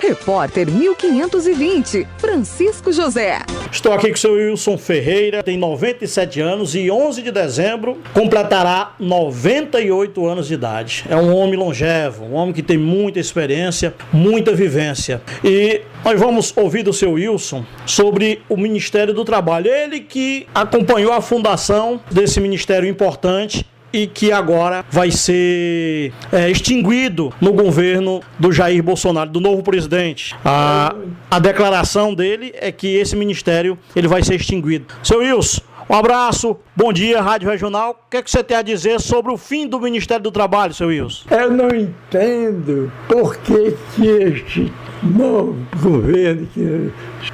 Repórter 1520, Francisco José. Estou aqui com o seu Wilson Ferreira, tem 97 anos e 11 de dezembro completará 98 anos de idade. É um homem longevo, um homem que tem muita experiência, muita vivência. E nós vamos ouvir do seu Wilson sobre o Ministério do Trabalho. Ele que acompanhou a fundação desse ministério importante e que agora vai ser extinguido no governo do Jair Bolsonaro, do novo presidente. A declaração dele é que esse ministério ele vai ser extinguido. Seu Wilson, um abraço, bom dia, Rádio Regional. O que é que você tem a dizer sobre o fim do Ministério do Trabalho, seu Wilson? Eu não entendo por que este novo governo que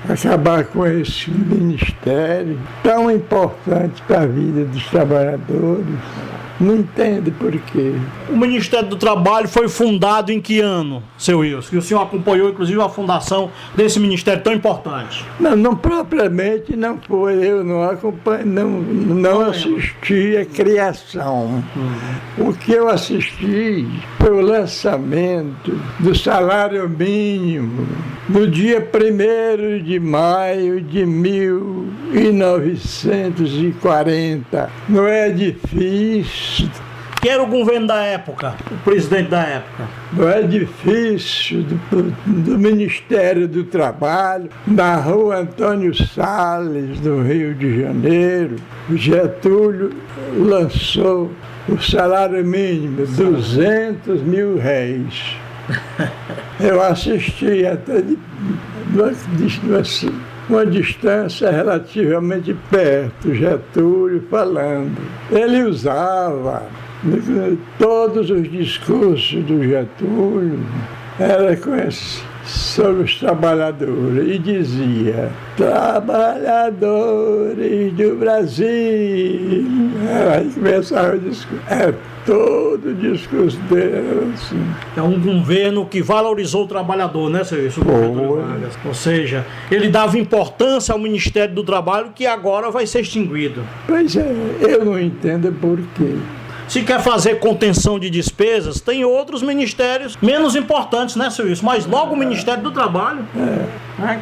acabar com esse ministério tão importante para a vida dos trabalhadores. Não entendo por quê. O Ministério do Trabalho foi fundado em que ano, seu Wilson? Que o senhor acompanhou, inclusive, a fundação desse ministério tão importante. Não propriamente não foi. Eu não acompanhei, não assisti a criação. O que eu assisti foi o lançamento do salário mínimo no dia 1º de maio de 1940. Não é difícil. Quem era o governo da época, o presidente da época? No edifício do Ministério do Trabalho, na rua Antônio Salles, no Rio de Janeiro, Getúlio lançou o salário mínimo, 200 mil réis. Eu assisti até de uma distância relativamente perto, Getúlio falando. Ele usava todos os discursos do Getúlio, era sobre os trabalhadores, e dizia: trabalhadores do Brasil. Aí começava o discurso. Todo o discurso dele era assim. É um governo que valorizou o trabalhador, né, seu Wilson? Ou seja, ele dava importância ao Ministério do Trabalho, que agora vai ser extinguido. Pois é, eu não entendo por quê. Se quer fazer contenção de despesas, tem outros ministérios menos importantes, né, seu Wilson? Mas logo o Ministério do Trabalho,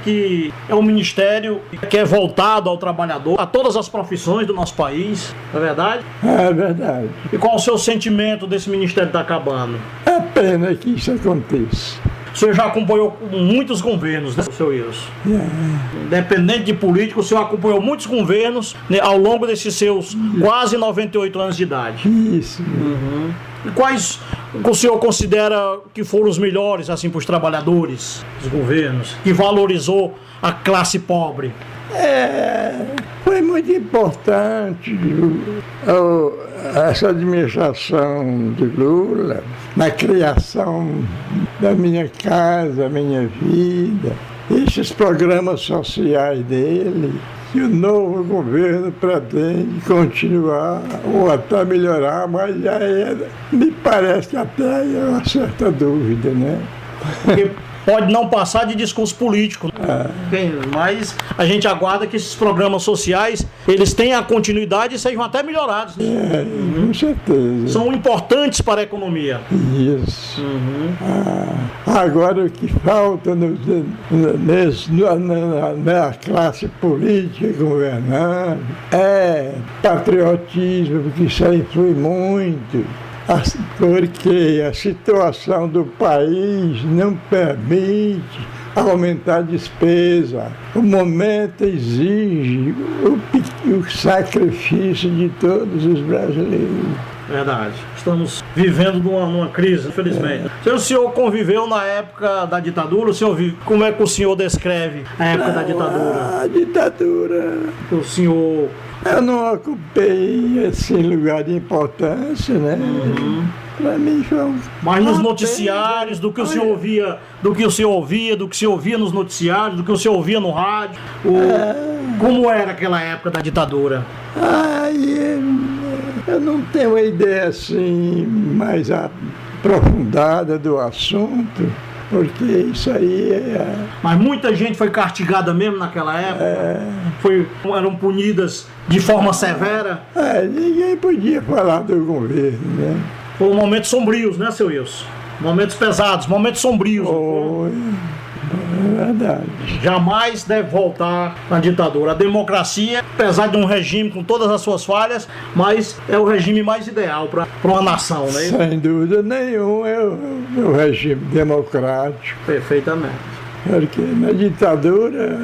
que é um ministério que é voltado ao trabalhador, a todas as profissões do nosso país, não é verdade? É verdade. E qual o seu sentimento desse ministério estar acabando? É pena que isso aconteça. O senhor já acompanhou muitos governos, né, seu Wilson? Independente de político, o senhor acompanhou muitos governos, né, ao longo desses seus quase 98 anos de idade. Isso. E quais o senhor considera que foram os melhores, assim, para os trabalhadores, os governos, que valorizou a classe pobre? Foi muito importante essa administração de Lula na criação da minha casa, minha vida, esses programas sociais dele, que o novo governo pretende continuar ou até melhorar, mas me parece que até é uma certa dúvida, né? Porque pode não passar de discurso político, mas a gente aguarda que esses programas sociais eles tenham a continuidade e sejam até melhorados. Com certeza. São importantes para a economia. Isso. Agora o que falta na classe política governando é patriotismo, porque isso aí influi muito. Porque a situação do país não permite aumentar a despesa. O momento exige o sacrifício de todos os brasileiros. Verdade. Estamos vivendo numa crise, infelizmente. O senhor conviveu na época da ditadura? Como é que o senhor descreve a época da ditadura? A ditadura... O senhor... Eu não ocupei esse lugar de importância, né? Para mim foi Mas nos noticiários, do que o senhor ouvia, do que o senhor ouvia nos noticiários, do que o senhor ouvia no rádio, como era aquela época da ditadura? Eu não tenho uma ideia assim mais aprofundada do assunto. Porque isso aí Mas muita gente foi castigada mesmo naquela época? Eram punidas de forma severa? Ninguém podia falar do governo, né? Foram momentos sombrios, né, seu Wilson? Momentos pesados, momentos sombrios. É verdade. Jamais deve voltar à ditadura. A democracia, apesar de um regime com todas as suas falhas, mas é o regime mais ideal para uma nação, né? Sem dúvida nenhuma, é o regime democrático. Perfeitamente. Porque na ditadura,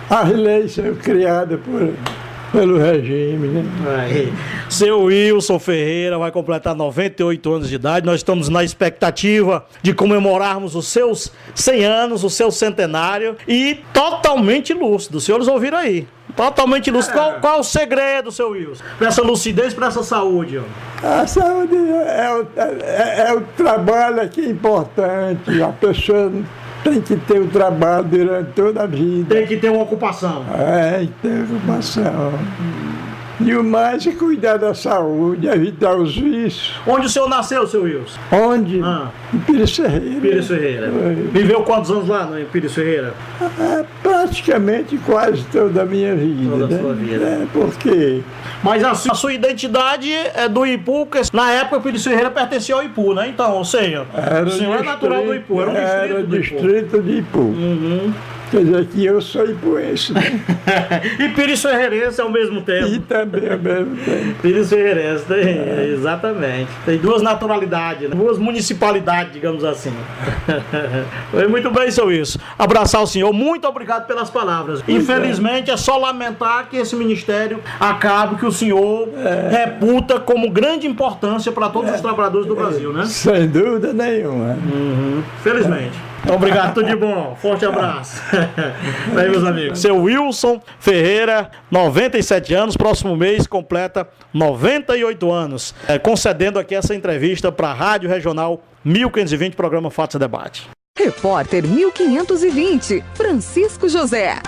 as leis são criadas pelo regime, né? Aí. Seu Wilson Ferreira vai completar 98 anos de idade. Nós estamos na expectativa de comemorarmos os seus 100 anos, o seu centenário, e totalmente lúcido. Os senhores ouviram aí. Totalmente lúcido. Qual é o segredo, seu Wilson? Para essa lucidez, para essa saúde? Ó? A saúde é o trabalho que é importante. A pessoa tem que ter o trabalho durante toda a vida. Tem que ter uma ocupação. Tem que ter ocupação. E o mais é cuidar da saúde, evitar os vícios. Onde o senhor nasceu, seu Wilson? Onde? Em Pires Ferreira. Pires Ferreira. Viveu quantos anos lá em Pires Ferreira? Praticamente quase toda a minha vida. Toda a sua vida. Porque... Mas a sua identidade é do Ipu, porque na época Pires Ferreira pertencia ao Ipu, né? Então, ou seja, o senhor é natural do Ipu, era um distrito de Ipu. Quer dizer que eu sou ipuense, né? E Pires Ferreirense ao mesmo tempo. E também ao mesmo tempo. Pires Ferreirense, exatamente. Tem duas naturalidades, né? Duas municipalidades, digamos assim. Foi muito bem, seu Wilson. Abraçar o senhor, muito obrigado pelas palavras. Infelizmente, é só lamentar que esse ministério acabe, que o senhor reputa como grande importância para todos os trabalhadores do Brasil, né? Sem dúvida nenhuma. Felizmente. Obrigado, tudo de bom. Forte abraço. Aí, meus amigos. Seu Wilson Ferreira, 97 anos, próximo mês completa 98 anos. Concedendo aqui essa entrevista para a Rádio Regional 1520, programa Fatos e Debate. Repórter 1520, Francisco José.